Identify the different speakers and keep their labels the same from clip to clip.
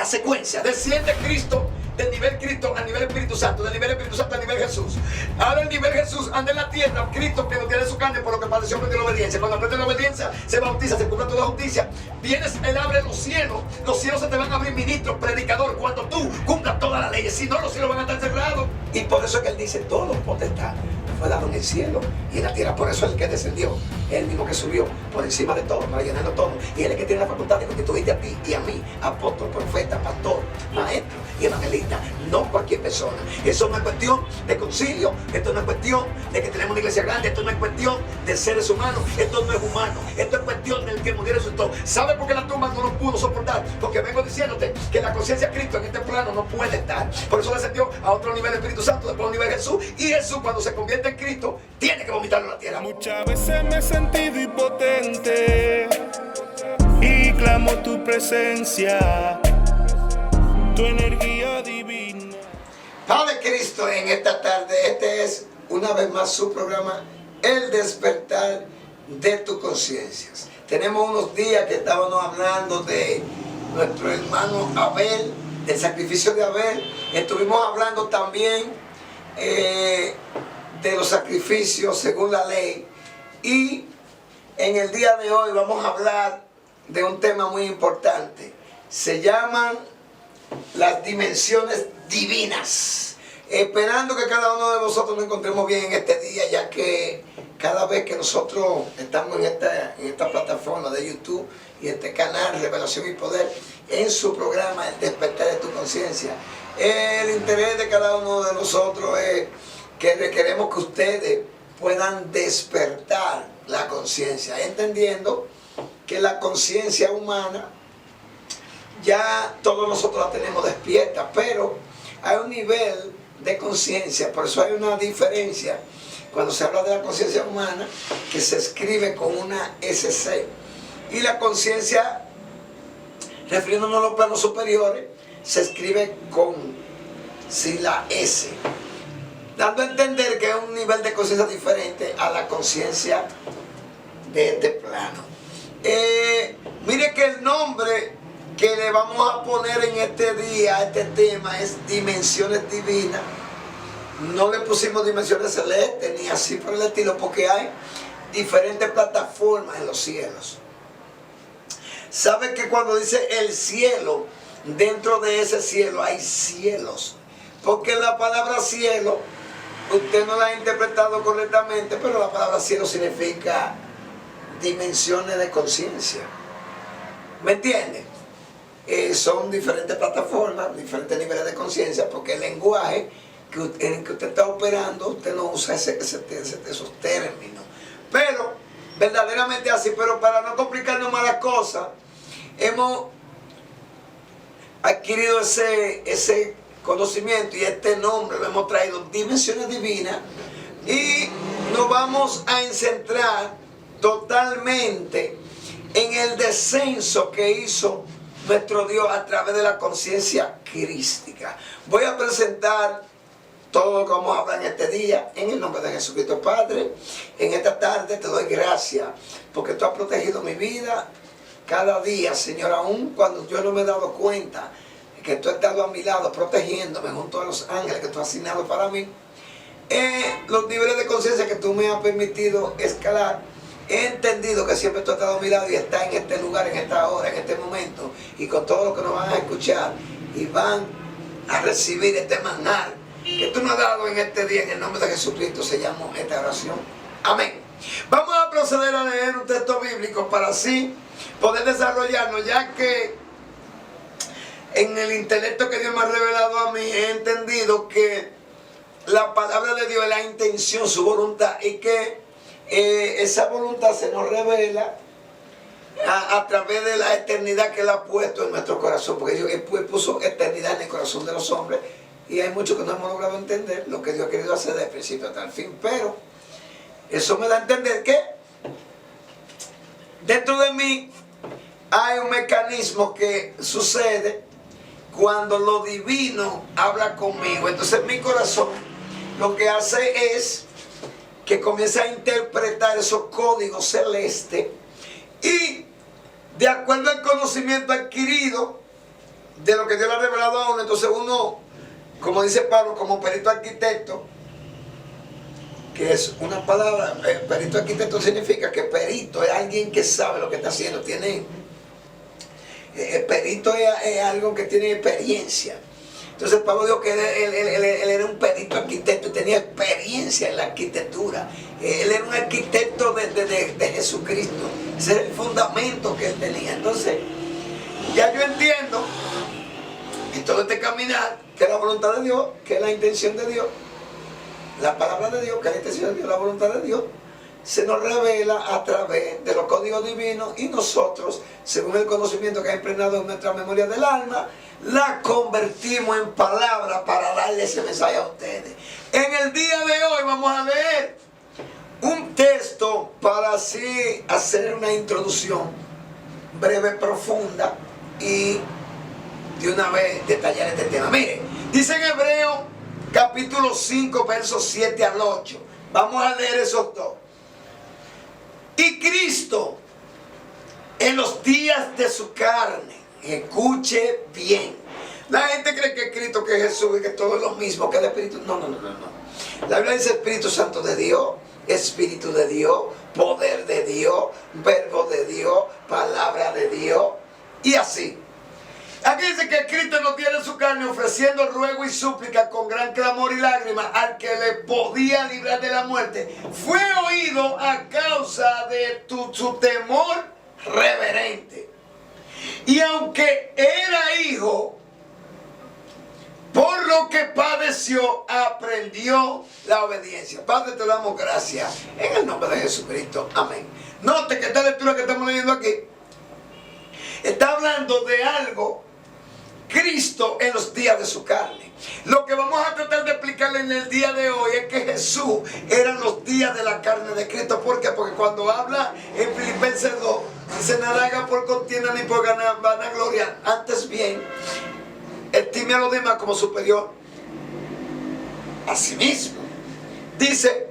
Speaker 1: la secuencia. Desciende Cristo del nivel Cristo al nivel Espíritu Santo, del nivel Espíritu Santo al nivel Jesús. Ahora el nivel Jesús anda en la tierra, Cristo que no tiene su carne por lo que padeció aprende la obediencia. Cuando aprende la obediencia, se bautiza, se cumple toda la justicia. Vienes, Él abre los cielos se te van a abrir ministros, predicador, cuando tú cumplas todas las leyes. Si no, los cielos van a estar cerrados. Y por eso es que Él dice, todo potestad fue dado en el cielo y en la tierra. Por eso es el que descendió, es el mismo que subió por encima de todo, para llenarlo todo. Y Él es el que tiene la facultad de constituirte a ti y a mí, apóstol, profeta, pastor, maestro y evangelista, no cualquier persona. Eso no es cuestión de concilio, esto no es cuestión de que tenemos una iglesia grande, esto no es cuestión de seres humanos, esto no es humano, esto es cuestión del que murió y resucitó. ¿Sabe por qué la tumba no lo pudo soportar? Porque vengo diciéndote que la conciencia de Cristo en este plano no puede estar. Por eso descendió a otro nivel el Espíritu Santo, después a un nivel Jesús, y Jesús cuando se convierte en Cristo tiene que vomitarlo en la tierra.
Speaker 2: Muchas veces me he sentido impotente y clamo tu presencia, tu energía divina.
Speaker 1: Padre Cristo, en esta tarde, este es una vez más su programa, El Despertar de tus Conciencias. Tenemos unos días que estábamos hablando de nuestro hermano Abel, del sacrificio de Abel. Estuvimos hablando también de los sacrificios según la ley. Y en el día de hoy vamos a hablar de un tema muy importante. Se llaman las dimensiones divinas. Esperando que cada uno de nosotros nos encontremos bien en este día, ya que cada vez que nosotros estamos en esta plataforma de YouTube y este canal Revelación y Poder, en su programa El Despertar de tu Conciencia, el interés de cada uno de nosotros es que queremos que ustedes puedan despertar la conciencia, entendiendo que la conciencia humana ya todos nosotros la tenemos despierta, pero hay un nivel de conciencia, por eso hay una diferencia cuando se habla de la conciencia humana, que se escribe con una SC, y la conciencia, refiriéndonos a los planos superiores, se escribe sin la S, dando a entender que es un nivel de conciencia diferente a la conciencia de este plano. Mire que el nombre que le vamos a poner en este día a este tema es dimensiones divinas. No le pusimos dimensiones celestes ni así por el estilo, porque hay diferentes plataformas en los cielos. ¿Sabe que cuando dice el cielo, dentro de ese cielo hay cielos? Porque la palabra cielo, usted no la ha interpretado correctamente, pero la palabra cielo significa dimensiones de conciencia. ¿Me entiende? Son diferentes plataformas, diferentes niveles de conciencia, porque el lenguaje en el que usted está operando, usted no usa esos términos. Pero, verdaderamente así, pero para no complicarnos más las cosas, hemos adquirido ese conocimiento y este nombre lo hemos traído, dimensiones divinas, y nos vamos a centrar totalmente en el descenso que hizo nuestro Dios a través de la conciencia crística. Voy a presentar todo lo que vamos a hablar en este día, en el nombre de Jesucristo. Padre, en esta tarde te doy gracias, porque tú has protegido mi vida cada día, Señor, aún cuando yo no me he dado cuenta que tú has estado a mi lado, protegiéndome junto a los ángeles que tú has asignado para mí. Los niveles de conciencia que tú me has permitido escalar, he entendido que siempre tú has estado a mi lado y estás en este lugar, en esta hora, en este momento, y con todo lo que nos van a escuchar y van a recibir este manar que tú nos has dado en este día, en el nombre de Jesucristo, sellamos esta oración. Amén. Vamos a proceder a leer un texto bíblico para así poder desarrollarnos, ya que en el intelecto que Dios me ha revelado a mí, he entendido que la palabra de Dios es la intención, su voluntad, y que esa voluntad se nos revela a través de la eternidad que Él ha puesto en nuestro corazón, porque Dios puso eternidad en el corazón de los hombres, y hay muchos que no hemos logrado entender lo que Dios ha querido hacer desde el principio hasta el fin. Pero eso me da a entender que dentro de mí hay un mecanismo que sucede cuando lo divino habla conmigo. Entonces mi corazón lo que hace es que comienza a interpretar esos códigos celestes, y de acuerdo al conocimiento adquirido de lo que Dios le ha revelado a uno. Entonces uno, como dice Pablo, como perito arquitecto, que es una palabra, perito arquitecto significa que perito es alguien que sabe lo que está haciendo, tiene, perito es algo que tiene experiencia. Entonces Pablo dijo que él era un perito arquitecto y tenía experiencia en la arquitectura. Él era un arquitecto de Jesucristo. Ese era el fundamento que él tenía. Entonces, ya yo entiendo en todo este caminar que es la voluntad de Dios, que es la intención de Dios, la palabra de Dios, que es la intención de Dios, la voluntad de Dios, se nos revela a través de los códigos divinos y nosotros, según el conocimiento que ha impregnado en nuestra memoria del alma, la convertimos en palabra para darle ese mensaje a ustedes. En el día de hoy vamos a leer un texto para así hacer una introducción breve, profunda y de una vez detallar este tema. Mire, dice en Hebreo capítulo 5 versos 7 al 8. Vamos a leer esos dos. Y Cristo en los días de su carne, escuche bien. La gente cree que Cristo, que Jesús y que todo es lo mismo, que el Espíritu. No. La Biblia dice Espíritu Santo de Dios, Espíritu de Dios, poder de Dios, verbo de Dios, palabra de Dios, y así. Aquí dice que Cristo no tiene su carne, ofreciendo ruego y súplica con gran clamor y lágrimas al que le podía librar de la muerte. Fue oído a causa de su temor reverente. Y aunque era hijo, por lo que padeció, aprendió la obediencia. Padre, te damos gracias en el nombre de Jesucristo. Amén. Note que esta lectura que estamos leyendo aquí está hablando de algo, Cristo en los días de su carne. Lo que vamos a tratar de explicarle en el día de hoy es que Jesús eran los días de la carne de Cristo. ¿Por qué? Porque cuando habla en Filipenses 2, dice: nada haga por contienda ni por vanagloria, antes bien estime a los demás como superior a sí mismo. Dice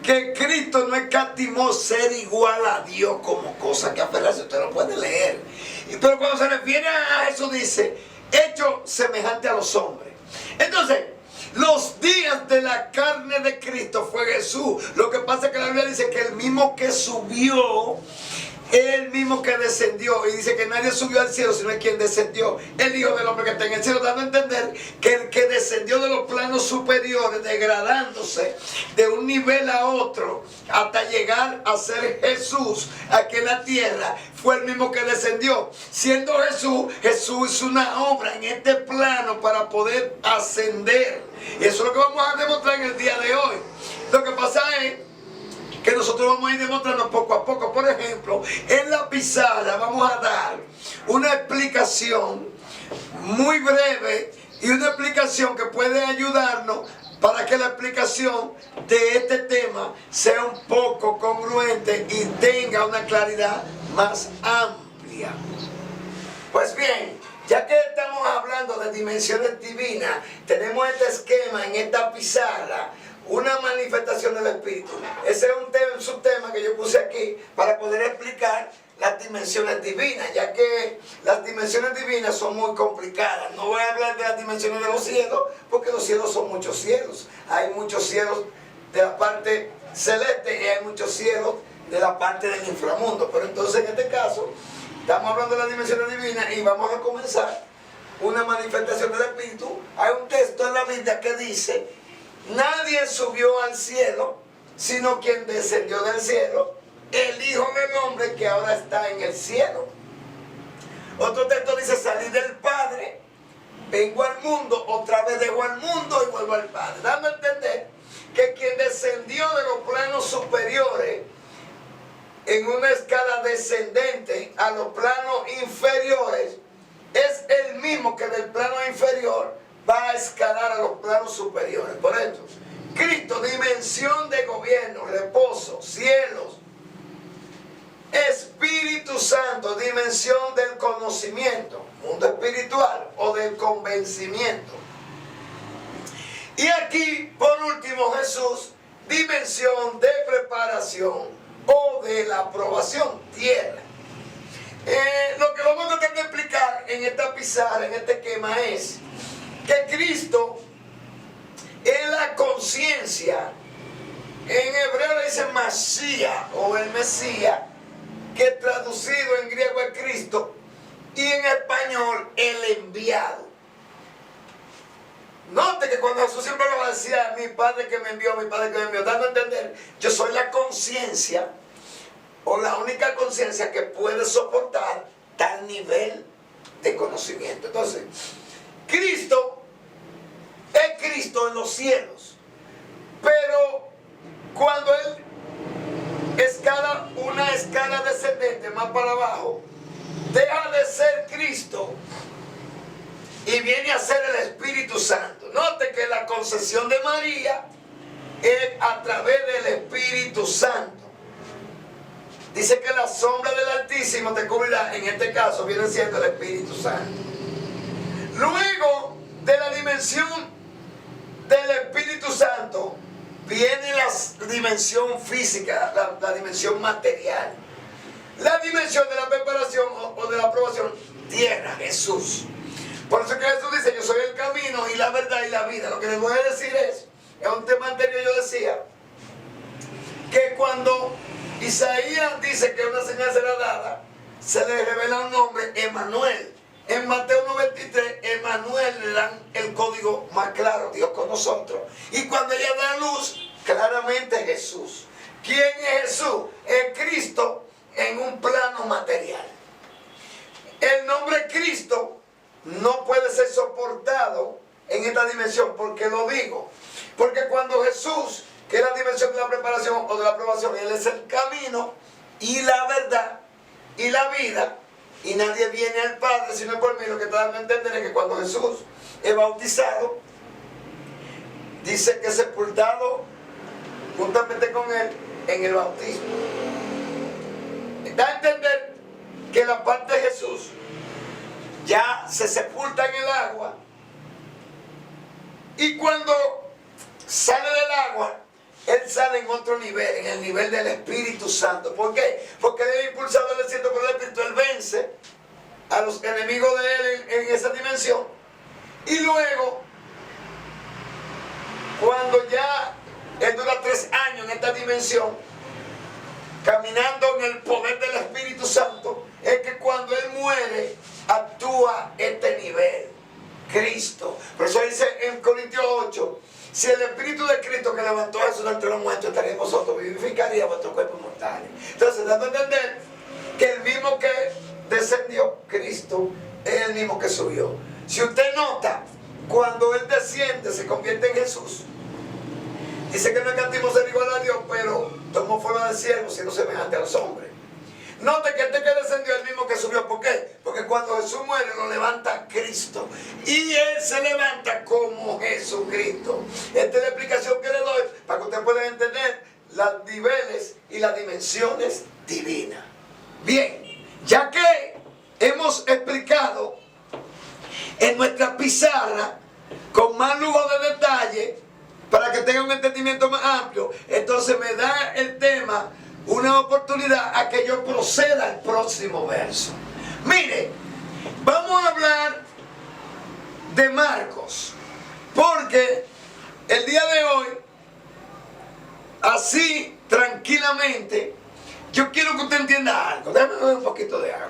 Speaker 1: que Cristo no escatimó ser igual a Dios como cosa que aferrarse. Usted lo puede leer. Pero cuando se refiere a eso dice, hecho semejante a los hombres. Entonces, los días de la carne de Cristo fue Jesús. Lo que pasa es que la Biblia dice que el mismo que subió, el mismo que descendió, y dice que nadie subió al cielo sino es quien descendió, el Hijo del Hombre que está en el cielo, dando a entender que el que descendió de los planos superiores, degradándose de un nivel a otro hasta llegar a ser Jesús aquí en la tierra, fue el mismo que descendió. Siendo Jesús hizo una obra en este plano para poder ascender. Y eso es lo que vamos a demostrar en el día de hoy. Lo que pasa es que nosotros vamos a ir demostrando poco a poco. Por ejemplo, en la pizarra vamos a dar una explicación muy breve y una explicación que puede ayudarnos para que la explicación de este tema sea un poco congruente y tenga una claridad más amplia. Pues bien, ya que estamos hablando de dimensiones divinas, tenemos este esquema en esta pizarra, una manifestación del Espíritu. Ese es un subtema que yo puse aquí para poder explicar las dimensiones divinas, ya que las dimensiones divinas son muy complicadas. No voy a hablar de las dimensiones de los cielos, porque los cielos son muchos cielos. Hay muchos cielos de la parte celeste y hay muchos cielos de la parte del inframundo. Pero entonces en este caso estamos hablando de las dimensiones divinas y vamos a comenzar una manifestación del Espíritu. Hay un texto en la Biblia que dice: nadie subió al cielo, sino quien descendió del cielo, el Hijo del Hombre que ahora está en el cielo. Otro texto dice: salí del Padre, vengo al mundo, otra vez dejo al mundo y vuelvo al Padre. Dando a entender que quien descendió de los planos superiores en una escala descendente a los planos inferiores es el mismo que del plano inferior va a escalar a los planos superiores. Por eso, Cristo, dimensión de gobierno, reposo, cielos. Espíritu Santo, dimensión del conocimiento, mundo espiritual o del convencimiento. Y aquí, por último, Jesús, dimensión de preparación o de la aprobación, tierra. Lo que vamos a tratar de explicar en esta pizarra, en este esquema, es que Cristo es la conciencia. En hebreo le dicen Mashiach o el Mesías, que traducido en griego es Cristo, y en español el enviado. Note que cuando Jesús siempre lo decía, mi Padre que me envió, mi Padre que me envió, dando a entender, yo soy la conciencia, o la única conciencia que puede soportar tal nivel de conocimiento. Entonces, Cristo es Cristo en los cielos, pero cuando Él escala una escala descendente más para abajo, deja de ser Cristo y viene a ser el Espíritu Santo. Note que la concepción de María es a través del Espíritu Santo. Dice que la sombra del Altísimo te cubrirá, en este caso viene siendo el Espíritu Santo. Luego de la dimensión del Espíritu Santo viene la dimensión física, la dimensión material. La dimensión de la preparación o de la aprobación, tierra, Jesús. Por eso que Jesús dice, yo soy el camino y la verdad y la vida. Lo que les voy a decir es un tema anterior yo decía, que cuando Isaías dice que una señal será dada, se le revela un nombre, Emmanuel. En Mateo 93, Emmanuel le dan el código más claro, Dios con nosotros. Y cuando ella da luz, claramente Jesús. ¿Quién es Jesús? Es Cristo en un plano material. El nombre Cristo no puede ser soportado en esta dimensión. ¿Por qué lo digo? Porque cuando Jesús, que es la dimensión de la preparación o de la aprobación, Él es el camino y la verdad y la vida, y nadie viene al Padre sino por mí. Lo que te dan a entender es que cuando Jesús es bautizado, dice que es sepultado juntamente con Él en el bautismo. Da a entender que la parte de Jesús ya se sepulta en el agua, y cuando sale del agua, Él sale en otro nivel, en el nivel del Espíritu Santo. ¿Por qué? Porque Él es impulsado del desierto por el Espíritu. Él vence a los enemigos de Él en esa dimensión. Y luego, cuando ya Él dura 3 años en esta dimensión, caminando en el poder del Espíritu Santo, es que cuando Él muere, actúa este nivel, Cristo. Por eso dice en Corintios 8, si el Espíritu de Cristo que levantó a Jesús entre los muertos estaría en vosotros, vivificaría vuestros cuerpos mortales. Entonces, dando a entender que el mismo que descendió, Cristo, es el mismo que subió. Si usted nota, cuando Él desciende, se convierte en Jesús. Dice que no alcanzamos ser igual a Dios, pero tomó forma de siervo, siendo semejante a los hombres. Note que este que descendió es el mismo que subió. ¿Por qué? Porque cuando Jesús muere, lo levanta Cristo. Y Él se levanta como Jesucristo. Esta es la explicación que le doy para que usted pueda entender los niveles y las dimensiones divinas. Bien, ya que hemos explicado en nuestra pizarra con más lujo de detalle, para que tenga un entendimiento más amplio, entonces me da el tema una oportunidad a que yo proceda al próximo verso. Mire, vamos a hablar de Marcos, porque el día de hoy, así tranquilamente, yo quiero que usted entienda algo. Déjame beber un poquito de agua.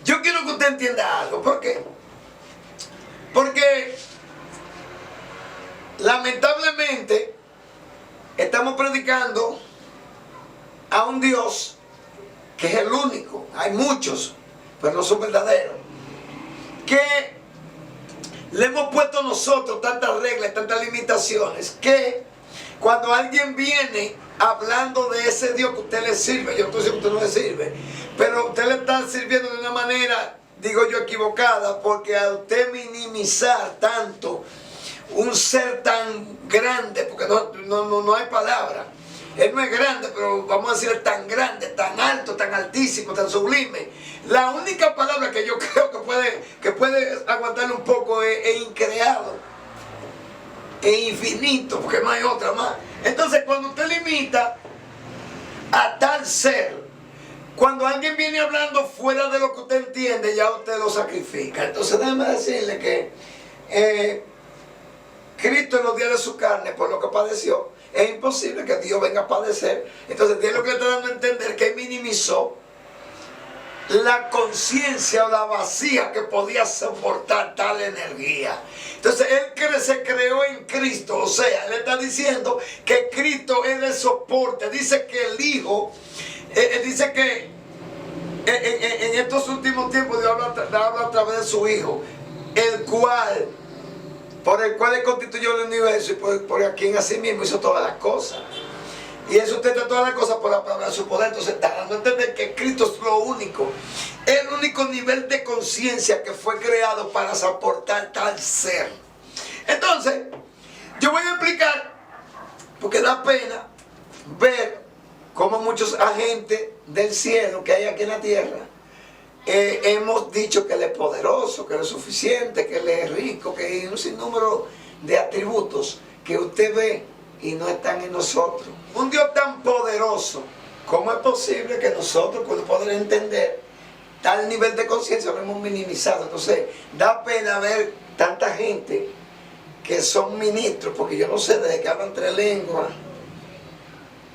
Speaker 1: Yo quiero que usted entienda algo. ¿Por qué? Porque lamentablemente estamos predicando a un Dios que es el único. Hay muchos, pero no son verdaderos. Que le hemos puesto nosotros tantas reglas, tantas limitaciones, que cuando alguien viene hablando de ese Dios que usted le sirve, yo no estoy diciendo que usted no le sirve, pero usted le está sirviendo de una manera, digo yo, equivocada, porque al usted minimizar tanto un ser tan grande, porque no hay palabra, Él no es grande, pero vamos a decir tan grande, tan alto, tan altísimo, tan sublime. La única palabra que yo creo que puede aguantarle un poco es increado, es infinito, porque no hay otra más. Entonces, cuando usted limita a tal ser, cuando alguien viene hablando fuera de lo que usted entiende, ya usted lo sacrifica. Entonces, déjeme decirle que Cristo en los días de su carne, por lo que padeció, es imposible que Dios venga a padecer. Entonces, Dios lo que le está dando a entender que minimizó la conciencia o la vacía que podía soportar tal energía. Entonces él se creó en Cristo, o sea, él está diciendo que Cristo es el soporte. Dice que el Hijo, dice que en estos últimos tiempos Dios habla a través de su Hijo, por el cual él constituyó el universo y por quien así mismo hizo todas las cosas. Y eso usted de todas las cosas por la palabra de su poder. Entonces está dando a entender que Cristo es lo único, el único nivel de conciencia que fue creado para soportar tal ser. Entonces, yo voy a explicar, porque da pena ver cómo muchos agentes del cielo que hay aquí en la tierra, hemos dicho que Él es poderoso, que Él es suficiente, que Él es rico, que hay un sinnúmero de atributos que usted ve y no están en nosotros. Un Dios tan poderoso, ¿cómo es posible que nosotros, con poder entender tal nivel de conciencia, lo hemos minimizado? Entonces, da pena ver tanta gente que son ministros, porque yo no sé, desde que hablan 3 lenguas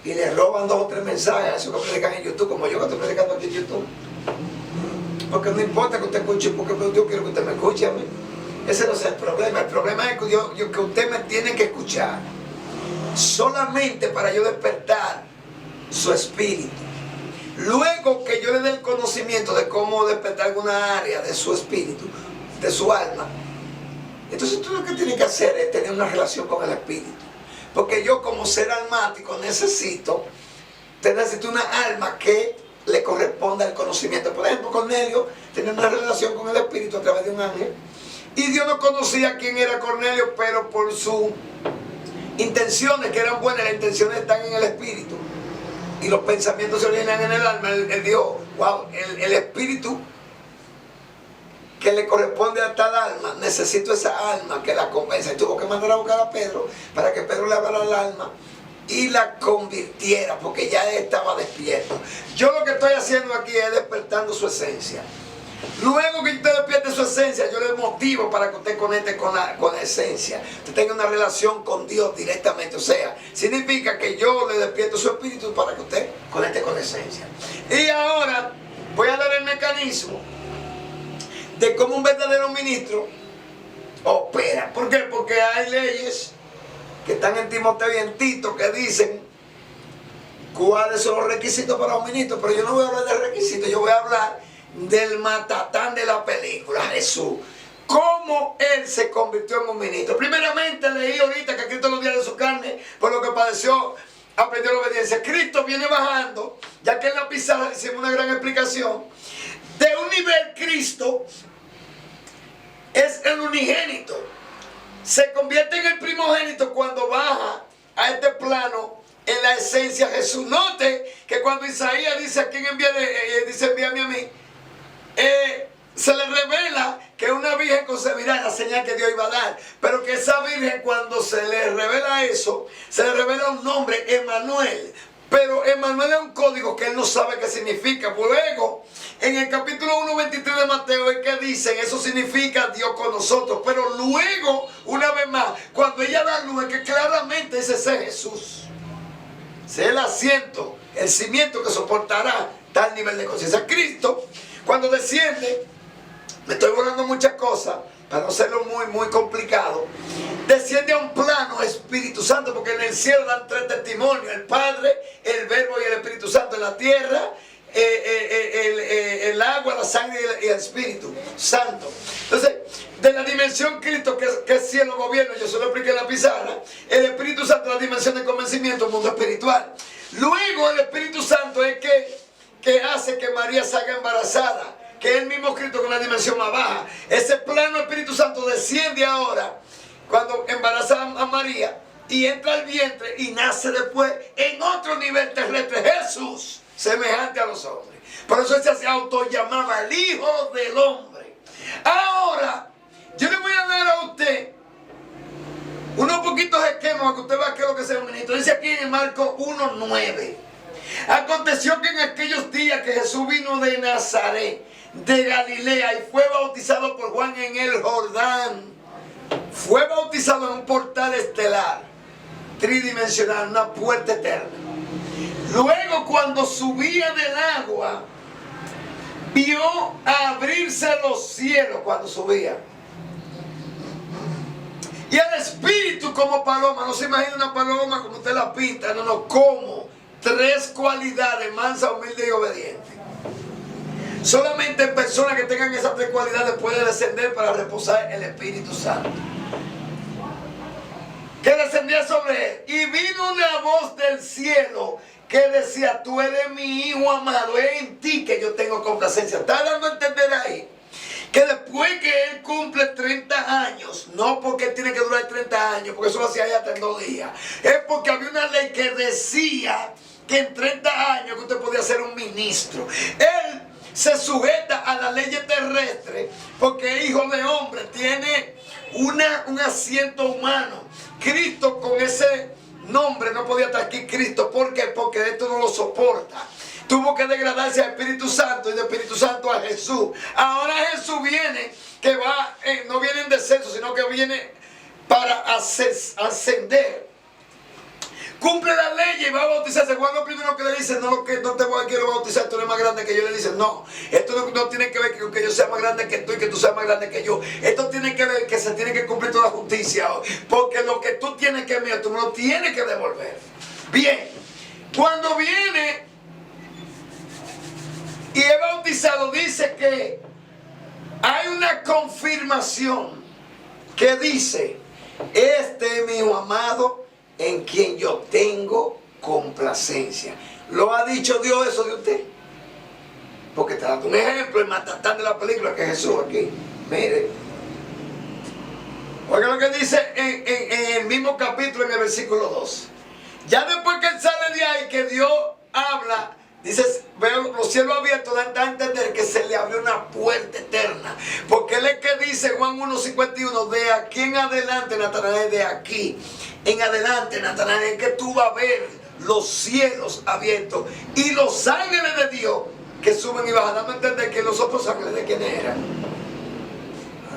Speaker 1: y le roban 2 o 3 mensajes, eso que predican en YouTube, como yo que estoy predicando aquí en YouTube. Porque no importa que usted escuche, porque yo quiero que usted me escuche a mí. Ese no es el problema. El problema es que usted me tiene que escuchar solamente para yo despertar su espíritu. Luego que yo le dé el conocimiento de cómo despertar alguna área de su espíritu, de su alma, entonces tú lo que tienes que hacer es tener una relación con el espíritu. Porque yo, como ser almático, necesito una alma que le corresponda el conocimiento. Por ejemplo, Cornelio tenía una relación con el espíritu a través de un ángel, y Dios no conocía quién era Cornelio, pero por sus intenciones, que eran buenas, las intenciones están en el espíritu y los pensamientos se originan en el alma. Él dijo, wow, el espíritu que le corresponde a tal alma, necesito esa alma que la convenza. Y tuvo que mandar a buscar a Pedro para que Pedro le hablara al alma y la convirtiera, porque ya él estaba despierto. Yo lo que estoy haciendo aquí es despertando su esencia. Luego que usted despierte su esencia, yo le motivo para que usted conecte con la esencia. Usted tenga una relación con Dios directamente. O sea, significa que yo le despierto su espíritu para que usted conecte con la esencia. Y ahora voy a dar el mecanismo de cómo un verdadero ministro opera. ¿Por qué? Porque hay leyes que están en Timoteo y en Tito que dicen cuáles son los requisitos para un ministro. Pero yo no voy a hablar de requisitos, yo voy a hablar del matatán de la película, Jesús. Cómo Él se convirtió en un ministro. Primeramente leí ahorita que Cristo en los días de su carne, por lo que padeció, aprendió la obediencia. Cristo viene bajando, ya que en la pizarra hicimos una gran explicación. De un nivel Cristo es el unigénito. Se convierte en el primogénito cuando baja a este plano en la esencia de Jesús. Note que cuando Isaías dice a quién dice envíame a mí, se le revela que una virgen concebirá, la señal que Dios iba a dar, pero que esa virgen, cuando se le revela eso, se le revela un nombre, Emmanuel. Pero Emmanuel es un código que él no sabe qué significa. Luego, en el capítulo 1:23 de Mateo es que dicen, eso significa Dios con nosotros. Pero luego, una vez más, cuando ella da luz, es que claramente ese es Jesús. Es el asiento, el cimiento que soportará tal nivel de conciencia. Cristo, cuando desciende, me estoy volando muchas cosas para no hacerlo muy complicado, desciende a un plano Espíritu Santo, porque en el cielo dan 3 testimonios: el Padre, el Verbo y el Espíritu Santo. En la tierra, el agua, la sangre y el Espíritu Santo. Entonces, de la dimensión Cristo, que es cielo, gobierno, yo se lo expliqué en la pizarra. El Espíritu Santo es la dimensión de convencimiento, mundo espiritual. Luego el Espíritu Santo es que hace que María salga embarazada, que es el mismo Cristo con la dimensión más baja. Ese plano Espíritu Santo desciende ahora cuando embaraza a María y entra al vientre y nace después en otro nivel terrestre, Jesús, semejante a los hombres. Por eso él se autollamaba el Hijo del Hombre. Ahora, yo le voy a dar a usted una poquitos esquemas para que usted vea qué es lo que es un ministro. Dice aquí en Marcos 1:9. Aconteció que en aquellos días que Jesús vino de Nazaret, de Galilea, y fue bautizado por Juan en el Jordán. Fue bautizado en un portal estelar, tridimensional, una puerta eterna. Luego, cuando subía del agua, vio abrirse los cielos cuando subía. Y el Espíritu como paloma. No se imagina una paloma como usted la pinta. No, como 3 cualidades: mansa, humilde y obediente. Solamente personas que tengan esas 3 cualidades puede descender para reposar el Espíritu Santo, que descendía sobre él. Y vino una voz del cielo que decía: tú eres mi hijo amado, es en ti que yo tengo complacencia. Está dando a entender ahí que después que él cumple 30 años, no porque él tiene que durar 30 años, porque eso lo hacía ya en 2 días, es porque había una ley que decía que en 30 años que usted podía ser un ministro. Él se sujeta a la ley terrestre porque hijo de hombre tiene un asiento humano. Cristo, con ese nombre, no podía estar aquí. Cristo, ¿por qué? Porque esto no lo soporta. Tuvo que degradarse al Espíritu Santo y del Espíritu Santo a Jesús. Ahora Jesús viene, que va, no viene en descenso, sino que viene para ascender. Cumple la ley y va a bautizarse. Juan lo primero que le dice: no te quiero bautizar, tú eres más grande que yo. Le dice: no, esto no tiene que ver que yo sea más grande que tú y que tú seas más grande que yo. Esto tiene que ver que se tiene que cumplir toda la justicia. Porque lo que tú tienes que ver, tú me lo tienes que devolver. Bien, cuando viene y es bautizado, dice que hay una confirmación que dice: este es mi hijo amado, en quien yo tengo complacencia. ¿Lo ha dicho Dios eso de usted? Porque te dando un ejemplo, el matatán de la película, que es Jesús aquí. Mire, oiga lo que dice en el mismo capítulo, en el versículo 2. Ya después que él sale de ahí, que Dios habla, dice: veo los cielos abiertos, da a entender que se le abrió una puerta eterna. Porque él es que dice Juan 1:51, de aquí en adelante, Natanael, de aquí en adelante, Natanael, es que tú vas a ver los cielos abiertos y los ángeles de Dios que suben y bajan, dando a entender que los otros ángeles, ¿de quiénes eran?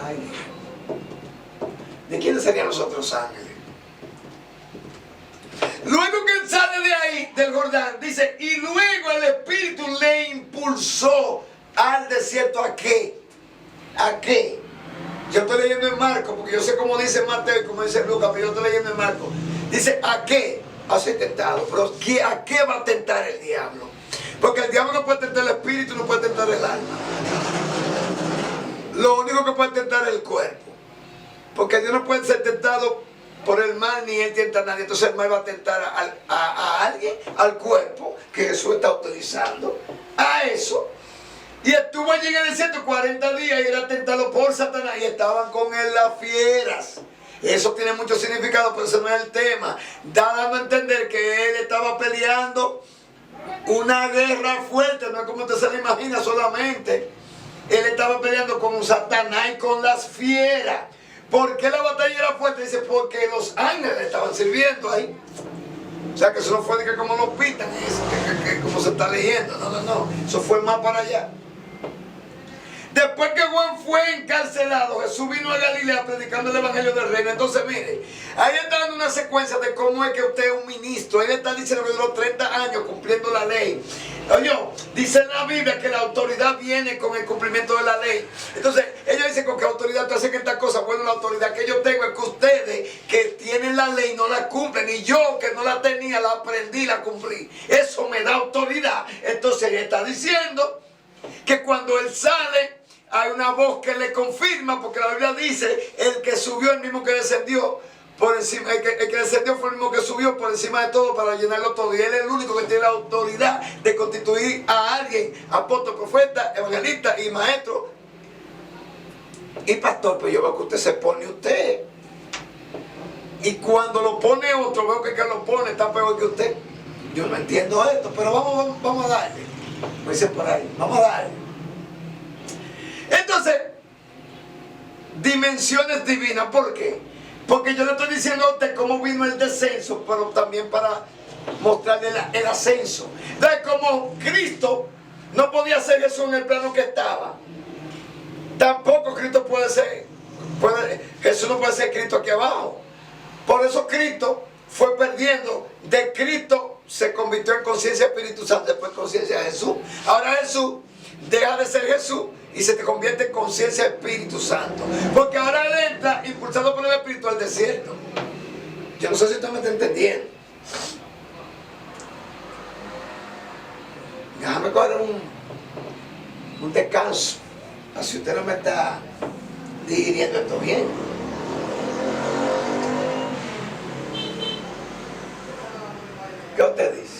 Speaker 1: Ay, ¿de quiénes serían los otros ángeles? Luego que él sale de ahí, del Jordán, dice: y luego el Espíritu le impulsó al desierto. ¿A qué? ¿A qué? Yo estoy leyendo en Marcos, porque yo sé cómo dice Mateo y cómo dice Lucas, pero yo estoy leyendo en Marcos. Dice: ¿a qué ha sido tentado? Pero ¿a qué va a tentar el diablo? Porque el diablo no puede tentar el espíritu, no puede tentar el alma. Lo único que puede tentar es el cuerpo. Porque Dios no puede ser tentado por el mal, ni él tienta a nadie. Entonces el mal va a tentar a alguien, al cuerpo que Jesús está utilizando, a eso. Y estuvo allí en el desierto 40 días y era tentado por Satanás, y estaban con él las fieras. Eso tiene mucho significado, pero ese no es el tema. Dando a entender que él estaba peleando una guerra fuerte, no es como usted se lo imagina solamente. Él estaba peleando con Satanás y con las fieras. ¿Por qué la batalla era fuerte? Dice: porque los ángeles estaban sirviendo ahí. O sea, que eso no fue de que como lo pitan, que como se está leyendo. No. Eso fue más para allá. Después que Juan fue encarcelado, Jesús vino a Galilea predicando el evangelio del reino. Entonces, mire, ahí está dando una secuencia de cómo es que usted es un ministro. Él está diciendo que duró 30 años cumpliendo la ley. Oye, dice en la Biblia que la autoridad viene con el cumplimiento de la ley. Entonces, ellos dicen: con qué autoridad tú haces esta cosa. Bueno, la autoridad que yo tengo es que ustedes que tienen la ley no la cumplen. Y yo, que no la tenía, la aprendí, la cumplí. Eso me da autoridad. Entonces, él está diciendo que cuando él sale, hay una voz que le confirma, porque la Biblia dice: el que subió, el mismo que descendió por encima, el que descendió fue el mismo que subió por encima de todo para llenarlo todo. Y él es el único que tiene la autoridad de constituir a alguien apóstol, profeta, evangelista y maestro y pastor. Pero yo veo que usted se pone usted, y cuando lo pone otro, veo que lo pone está peor que usted. Yo no entiendo esto, pero vamos a darle. Me dice por ahí, vamos a darle. Entonces, dimensiones divinas. ¿Por qué? Porque yo le estoy diciendo a usted cómo vino el descenso, pero también para mostrarle el ascenso. Entonces, como Cristo no podía ser Jesús en el plano que estaba, tampoco Cristo Jesús no puede ser Cristo aquí abajo. Por eso Cristo fue perdiendo. De Cristo se convirtió en conciencia Espíritu Santo, después conciencia de Jesús. Ahora Jesús deja de ser Jesús y se te convierte en conciencia Espíritu Santo. Porque ahora él entra, impulsado por el Espíritu, al desierto. Yo no sé si usted me está entendiendo. Déjame coger un descanso. Así usted no me está digiriendo esto bien. ¿Qué usted dice?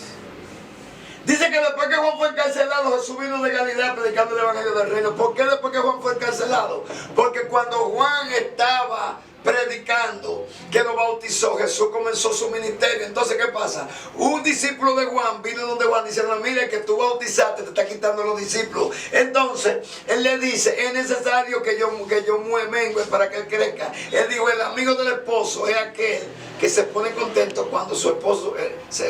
Speaker 1: Dice que después que Juan fue encarcelado, Jesús vino de Galilea predicando el Evangelio del Reino. ¿Por qué después que Juan fue encarcelado? Porque cuando Juan estaba predicando, que lo bautizó, Jesús comenzó su ministerio. Entonces, ¿qué pasa? Un discípulo de Juan vino donde Juan diciendo: mire, que tú bautizaste, te está quitando los discípulos. Entonces, él le dice: es necesario que yo mengue para que él crezca. Él dijo: el amigo del esposo es aquel que se pone contento cuando su esposo,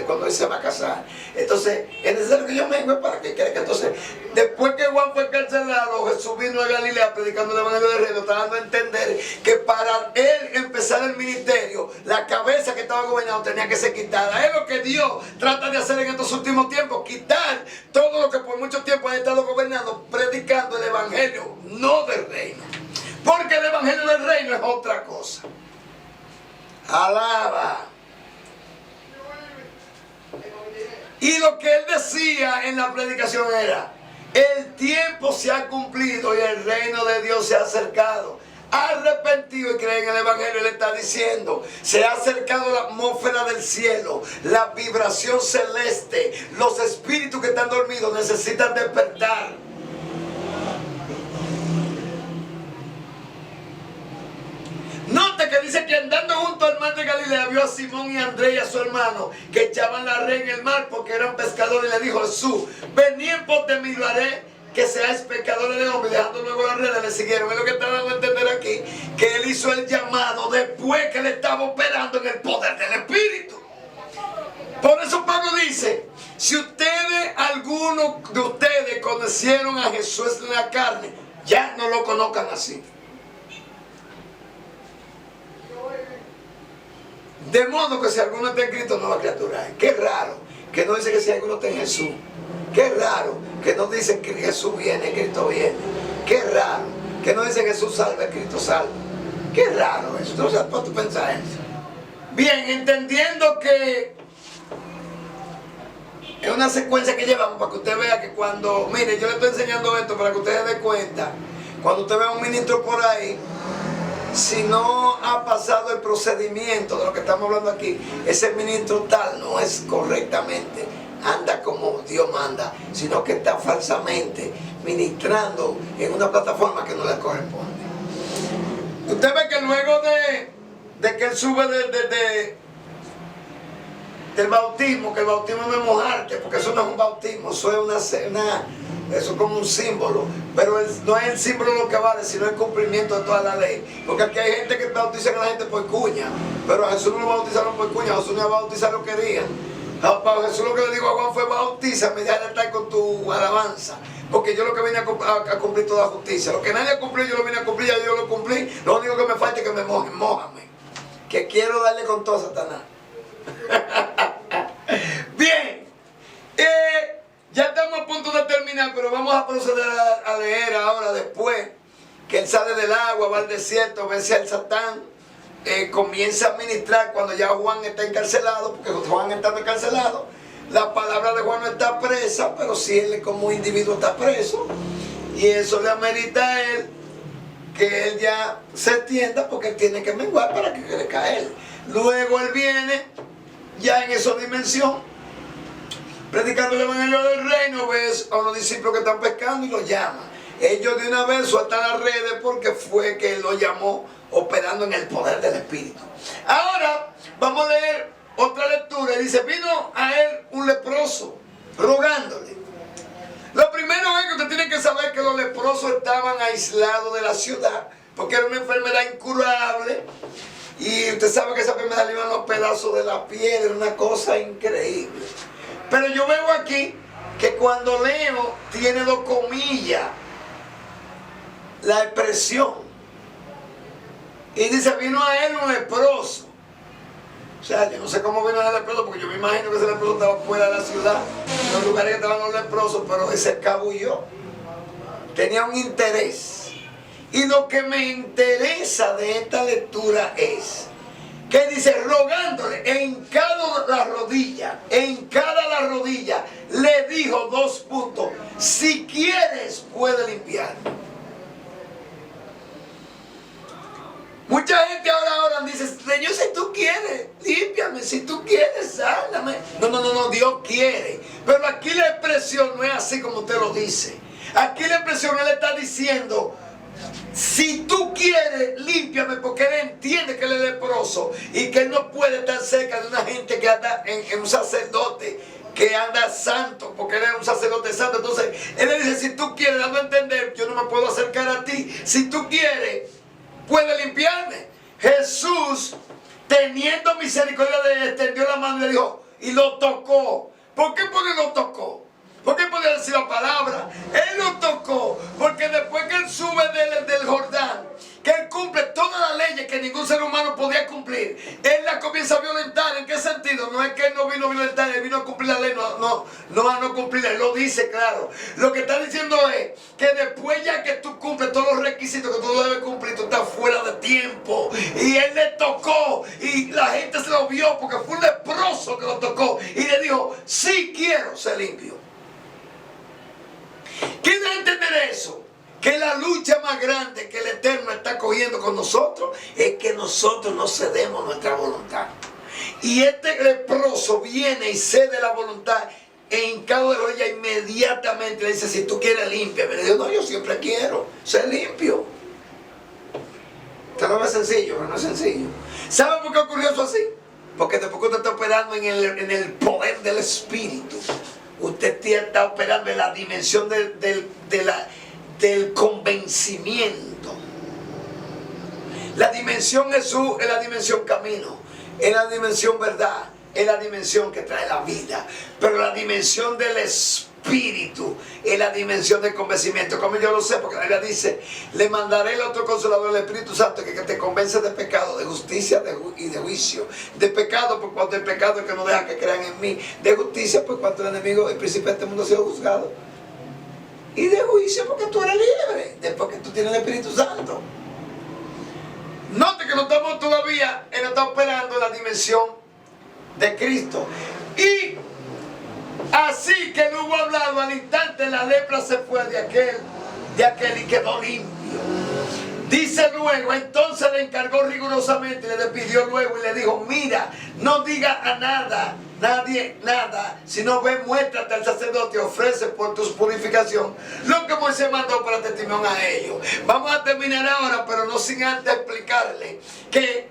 Speaker 1: cuando él se va a casar. Entonces, es necesario que yo mengue para que crezca. Entonces, después que Juan fue encarcelado, Jesús vino a Galilea predicando el Evangelio del Reino, está dando a entender que para él empezar el ministerio, la cabeza que estaba gobernando tenía que ser quitada. Es lo que Dios trata de hacer en estos últimos tiempos: quitar todo lo que por mucho tiempo ha estado gobernando, predicando el Evangelio, no del reino. Porque el Evangelio del Reino es otra cosa. Alaba. Y lo que él decía en la predicación era: el tiempo se ha cumplido y el reino de Dios se ha acercado. Arrepentido y cree en el Evangelio. Le está diciendo: se ha acercado la atmósfera del cielo, la vibración celeste. Los espíritus que están dormidos necesitan despertar. Note que dice que andando junto al mar de Galilea vio a Simón y a Andrés y a su hermano que echaban la red en el mar porque eran pescadores. Y le dijo: Jesús, venid en pos de mí, lo haré que seáis pescadores de hombres. Dejando luego la red, le siguieron. Es lo que está dando a entender aquí, que él hizo el llamado después que él estaba operando en el poder del Espíritu. Por eso Pablo dice: si algunos de ustedes conocieron a Jesús en la carne, ya no lo conozcan así. De modo que si alguno está en Cristo, nueva criatura es. Qué raro que no dice que si alguno está en Jesús. Qué raro que no dice que Jesús viene, Cristo viene. Qué raro que no dice Jesús salva, Cristo salva. Qué raro eso. ¿Tú no sabes por tu pensar eso? Bien, entendiendo que es una secuencia que llevamos para que usted vea que cuando, mire, yo le estoy enseñando esto para que usted se dé cuenta. Cuando usted vea un ministro por ahí, si no ha pasado el procedimiento de lo que estamos hablando aquí, ese ministro tal no es correctamente, anda como Dios manda, sino que está falsamente ministrando en una plataforma que no le corresponde. Usted ve que luego de que él sube del bautismo, que el bautismo no es mojarte, porque eso no es un bautismo, eso es como un símbolo, pero no es el símbolo lo que vale, sino el cumplimiento de toda la ley. Porque aquí hay gente que bautiza a la gente por cuña, pero a Jesús no lo bautizaron por cuña, a Jesús no lo bautizaron, lo querían. A Jesús lo que le dijo a Juan fue: bautízame, deja de estar con tu alabanza, porque yo lo que vine a cumplir toda la justicia. Lo que nadie ha cumplido, yo lo vine a cumplir, ya yo lo cumplí. Lo único que me falta es que me mojen, mójame, que quiero darle con todo a Satanás. Bien, ya estamos a punto de terminar, pero vamos a proceder a leer ahora, después que él sale del agua, va al desierto, vence al Satán, comienza a ministrar cuando ya Juan está encarcelado, porque Juan estando encarcelado, la palabra de Juan no está presa, pero sí él como individuo está preso, y eso le amerita a él que él ya se entienda, porque él tiene que menguar para que crezca él. Luego él viene ya en esa dimensión, predicando el Evangelio del Reino, ves a unos discípulos que están pescando y los llama. Ellos de una vez sueltan las redes porque fue que él los llamó, operando en el poder del Espíritu. Ahora vamos a leer otra lectura. Y dice: vino a él un leproso rogándole. Lo primero es que usted tiene que saber que los leprosos estaban aislados de la ciudad, porque era una enfermedad incurable. Y usted sabe que esa enfermedad le iban los pedazos de la piel, una cosa increíble. Pero yo veo aquí que cuando leo tiene 2 comillas la expresión. Y dice, vino a él un leproso. O sea, yo no sé cómo vino el leproso, porque yo me imagino que ese leproso estaba fuera de la ciudad, en los lugares que estaban los leprosos, pero ese escabulló. Tenía un interés. Y lo que me interesa de esta lectura es que dice, rogándole, hincado la rodilla, le dijo 2 puntos, si quieres puede limpiar. Mucha gente ahora dice, Señor, si tú quieres, límpiame, si tú quieres, sáname. No, Dios quiere. Pero aquí la expresión no es así como usted lo dice. Aquí la expresión él está diciendo, si tú quieres, límpiame, porque él entiende que él es leproso y que él no puede estar cerca de una gente que anda en un sacerdote que anda santo, porque él es un sacerdote santo. Entonces él le dice, si tú quieres, dando a entender, yo no me puedo acercar a ti, si tú quieres puede limpiarme. Jesús, teniendo misericordia de él, extendió la mano y le dijo, y lo tocó. ¿Por qué lo tocó? ¿Por qué podía decir la palabra? Él lo tocó porque después que él sube del Jordán, que él cumple todas las leyes que ningún ser humano podía cumplir, él la comienza a violentar. ¿En qué sentido? No es que él no vino a violentar, él vino a cumplir la ley, no a no cumplirla, él lo dice claro. Lo que está diciendo es que después ya que tú cumples todos los requisitos que tú debes cumplir, tú estás fuera de tiempo. Y él le tocó y la gente se lo vio porque fue un leproso que lo tocó y le dijo, sí quiero ser limpio. ¿Quién debe entender eso? Que la lucha más grande que el Eterno está cogiendo con nosotros es que nosotros no cedemos nuestra voluntad. Y este leproso viene y cede la voluntad e hincado de rodilla inmediatamente le dice, si tú quieres límpiame. Le digo, no, yo siempre quiero ser limpio. Esto no es sencillo, pero no es sencillo. ¿Sabe por qué ocurrió eso así? Porque después que usted está operando en el poder del Espíritu, usted está operando en la dimensión del convencimiento. La dimensión Jesús es la dimensión camino, es la dimensión verdad, es la dimensión que trae la vida. Pero la dimensión del Espíritu es la dimensión del convencimiento. Como yo lo sé, porque la Biblia dice, le mandaré el otro consolador, el Espíritu Santo, que te convence de pecado, de justicia y de juicio. De pecado, por cuanto el pecado es que no deja que crean en mí. De justicia, por cuanto el enemigo, el príncipe de este mundo ha sido juzgado. Y de juicio, porque tú eres libre, después que tú tienes el Espíritu Santo. Note que no estamos todavía, él está operando en la dimensión de Cristo. Y así que no hubo hablado, al instante la lepra se fue de aquel y quedó limpio. Dice luego, entonces le encargó rigurosamente, le despidió luego y le dijo, mira, no diga a nadie nada, sino ve, muéstrate al sacerdote, ofrece por tu purificación lo que Moisés mandó para testimonio a ellos. Vamos a terminar ahora, pero no sin antes explicarle que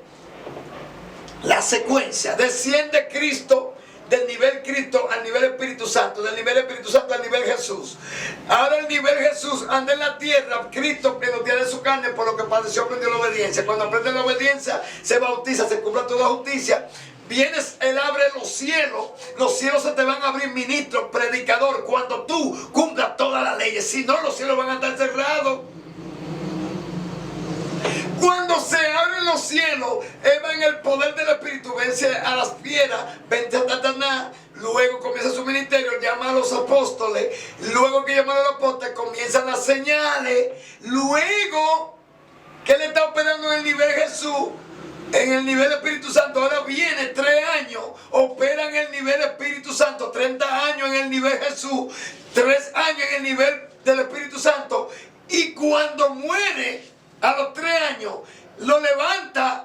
Speaker 1: la secuencia, desciende Cristo, del nivel Cristo al nivel Espíritu Santo, del nivel Espíritu Santo al nivel Jesús. Ahora el nivel Jesús anda en la tierra, Cristo en los días de su carne, por lo que padeció, aprendió la obediencia. Cuando aprende la obediencia, se bautiza, se cumple toda justicia. Vienes, Él abre los cielos se te van a abrir, ministro, predicador, cuando tú cumplas todas las leyes. Si no, los cielos van a estar cerrados. Cuando se abren los cielos, Él va en el poder del Espíritu, vence a las fieras, vence a Satanás. Luego comienza su ministerio, llama a los apóstoles. Luego que llama a los apóstoles, comienzan las señales. Luego que Él está operando en el nivel Jesús, en el nivel Espíritu Santo, ahora viene 3 años, opera en el nivel Espíritu Santo, 30 años en el nivel Jesús, 3 años en el nivel del Espíritu Santo. Y cuando muere, a los 3 años, lo levanta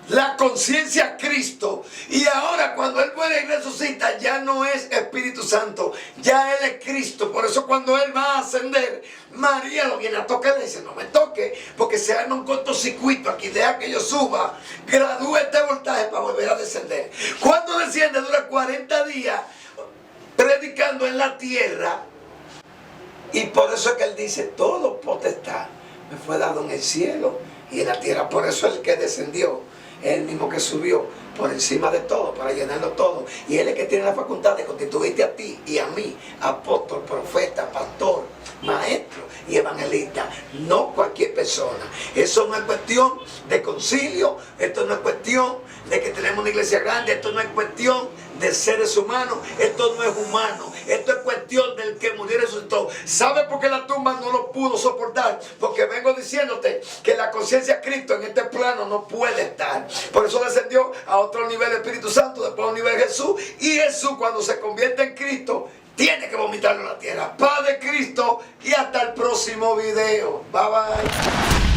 Speaker 1: la conciencia a Cristo. Y ahora cuando Él muere y resucita, ya no es Espíritu Santo, ya Él es Cristo. Por eso cuando Él va a ascender, María lo viene a tocar y le dice, no me toque, porque se arma un cortocircuito aquí, deja que yo suba, gradúe este voltaje para volver a descender. Cuando desciende, dura 40 días predicando en la tierra. Y por eso es que Él dice, todo potestad me fue dado en el cielo y en la tierra. Por eso el que descendió es el mismo que subió por encima de todo, para llenarlo todo. Y Él es el que tiene la facultad de constituirte a ti y a mí, apóstol, profeta, pastor, maestro y evangelista. No cualquier persona. Eso no es cuestión de concilio, esto no es cuestión de que tenemos una iglesia grande, esto no es cuestión de seres humanos, esto no es humano, esto es cuestión del que murió y resucitó. ¿Sabe por qué la tumba no lo pudo soportar? Porque vengo diciéndote que la conciencia de Cristo en este plano no puede estar. Por eso descendió a otro nivel el Espíritu Santo, después a un nivel Jesús, y Jesús cuando se convierte en Cristo tiene que vomitarlo en la tierra. Padre Cristo, y hasta el próximo video. Bye bye.